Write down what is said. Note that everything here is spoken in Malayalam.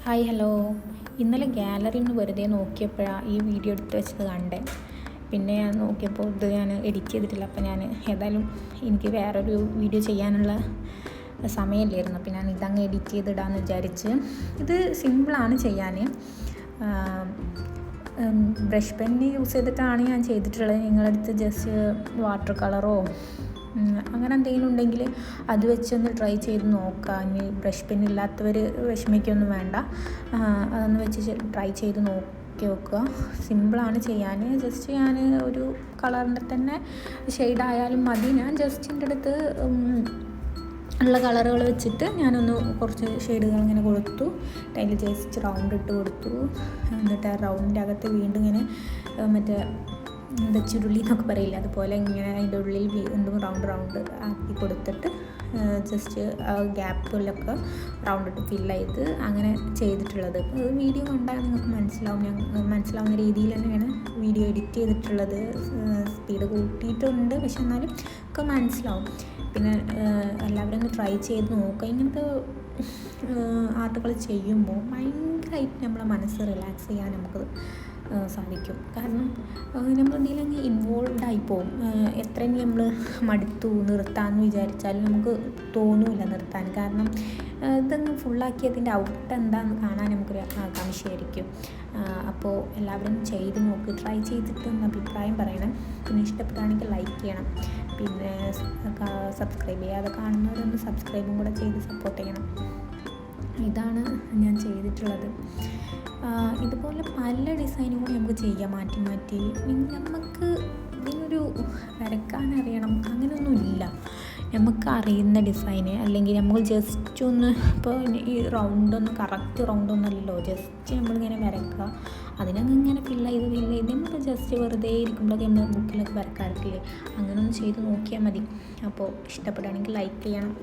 Hi hello. ഇന്നലെ ഗാലറിയിൽ നിന്ന് വെറുതെ നോക്കിയപ്പോഴാണ് ഈ വീഡിയോ എടുത്ത് വെച്ചത് കണ്ടേ. പിന്നെ ഞാൻ നോക്കിയപ്പോൾ ഇത് ഞാൻ എഡിറ്റ് ചെയ്തിട്ടില്ല. അപ്പോൾ ഞാൻ ഏതായാലും എനിക്ക് വേറൊരു വീഡിയോ ചെയ്യാനുള്ള സമയമില്ലായിരുന്നു. അപ്പോൾ ഞാൻ ഇതങ്ങ് എഡിറ്റ് ചെയ്തിടാമെന്ന് വിചാരിച്ച്. ഇത് സിമ്പിളാണ് ചെയ്യാൻ. ബ്രഷ് പെന്ന് യൂസ് ചെയ്തിട്ടാണ് ഞാൻ ചെയ്തിട്ടുള്ളത്. നിങ്ങളടുത്ത് ജസ്റ്റ് വാട്ടർ കളറോ അങ്ങനെ എന്തെങ്കിലും ഉണ്ടെങ്കിൽ അത് വെച്ചൊന്ന് ട്രൈ ചെയ്ത് നോക്കാം. ഇനി ബ്രഷ് പെൻ ഇല്ലാത്തവർ വിഷമിക്കൊന്നും വേണ്ട, അതൊന്ന് വെച്ച് ട്രൈ ചെയ്ത് നോക്കുക. സിമ്പിളാണ് ചെയ്യാൻ. ജസ്റ്റ് ഞാൻ ഒരു കളറിൻ്റെ തന്നെ ഷെയ്ഡായാലും മതി. ഞാൻ ജസ്റ്റ് എൻ്റെ അടുത്ത് ഉള്ള കളറുകൾ വെച്ചിട്ട് ഞാനൊന്ന് കുറച്ച് ഷെയ്ഡുകൾ ഇങ്ങനെ കൊടുത്തു. അതിൽ ജസ്റ്റ് റൗണ്ട് ഇട്ട് കൊടുത്തു. എന്നിട്ട് ആ റൗണ്ടിൻ്റെ അകത്ത് വീണ്ടും ഇങ്ങനെ മറ്റേ ചുരുളി എന്നൊക്കെ പറയില്ല, അതുപോലെ ഇങ്ങനെ അതിൻ്റെ ഉള്ളിൽ വീണ്ടും റൗണ്ട് ആക്കി കൊടുത്തിട്ട് ജസ്റ്റ് ആ ഗ്യാപ്പുകളിലൊക്കെ റൗണ്ട് ഇട്ട് ഫില്ല് ചെയ്ത് അങ്ങനെ ചെയ്തിട്ടുള്ളത്. വീഡിയോ കണ്ടാൽ നിങ്ങൾക്ക് മനസ്സിലാവുന്ന രീതിയിൽ തന്നെയാണ് വീഡിയോ എഡിറ്റ് ചെയ്തിട്ടുള്ളത്. സ്പീഡ് കൂട്ടിയിട്ടുണ്ട്, പക്ഷെ എന്നാലും ഒക്കെ മനസ്സിലാവും. പിന്നെ എല്ലാവരും ഒന്ന് ട്രൈ ചെയ്ത് നോക്കുക. ഇങ്ങനത്തെ ആർട്ടുകൾ ചെയ്യുമ്പോൾ ഭയങ്കരമായിട്ട് നമ്മളെ മനസ്സ് റിലാക്സ് ചെയ്യാൻ നമുക്ക് സാധിക്കും. കാരണം നമ്മൾ എന്തെങ്കിലും ഇൻവോൾവ് ആയിപ്പോവും. എത്ര നമ്മൾ മടുത്തു നിർത്താമെന്ന് വിചാരിച്ചാലും നമുക്ക് തോന്നില്ല നിർത്താൻ. കാരണം ഇതൊന്ന് ഫുള്ളാക്കിയതിൻ്റെ ഔട്ട് എന്താണെന്ന് കാണാൻ നമുക്കൊരു ആകാംക്ഷയായിരിക്കും. അപ്പോൾ എല്ലാവരും ചെയ്ത് നോക്ക്, ട്രൈ ചെയ്തിട്ട് ഒന്ന് അഭിപ്രായം പറയണം. പിന്നെ ഇഷ്ടപ്പെടുകയാണെങ്കിൽ ലൈക്ക് ചെയ്യണം. പിന്നെ സബ്സ്ക്രൈബ് ചെയ്യാതെ കാണുന്നവരൊന്ന് സബ്സ്ക്രൈബും കൂടെ ചെയ്ത് സപ്പോർട്ട് ചെയ്യണം. ഇതാണ് ഞാൻ ചെയ്തിട്ടുള്ളത്. ഇതുപോലെ പല ഡിസൈനും കൂടി നമുക്ക് ചെയ്യാം, മാറ്റി മാറ്റി. നമുക്ക് ഇതിനൊരു വരയ്ക്കാനറിയണം അങ്ങനെയൊന്നുമില്ല. നമുക്ക് അറിയുന്ന ഡിസൈന്, അല്ലെങ്കിൽ നമ്മൾ ജസ്റ്റ് ഒന്ന് ഇപ്പോൾ ഈ റൗണ്ടൊന്നും കറക്റ്റ് റൗണ്ടൊന്നുമല്ലല്ലോ, ജസ്റ്റ് നമ്മളിങ്ങനെ വരയ്ക്കുക. അതിനൊക്കെ ഇങ്ങനെ ഫില്ല് ചെയ്ത് നമ്മൾ ജസ്റ്റ് വെറുതെ ഇരിക്കുമ്പോഴൊക്കെ നമ്മൾ ബുക്കിലൊക്കെ വരക്കാറില്ലേ, അങ്ങനെ ഒന്ന് ചെയ്ത് നോക്കിയാൽ മതി. അപ്പോൾ ഇഷ്ടപ്പെടുകയാണെങ്കിൽ ലൈക്ക് ചെയ്യണം.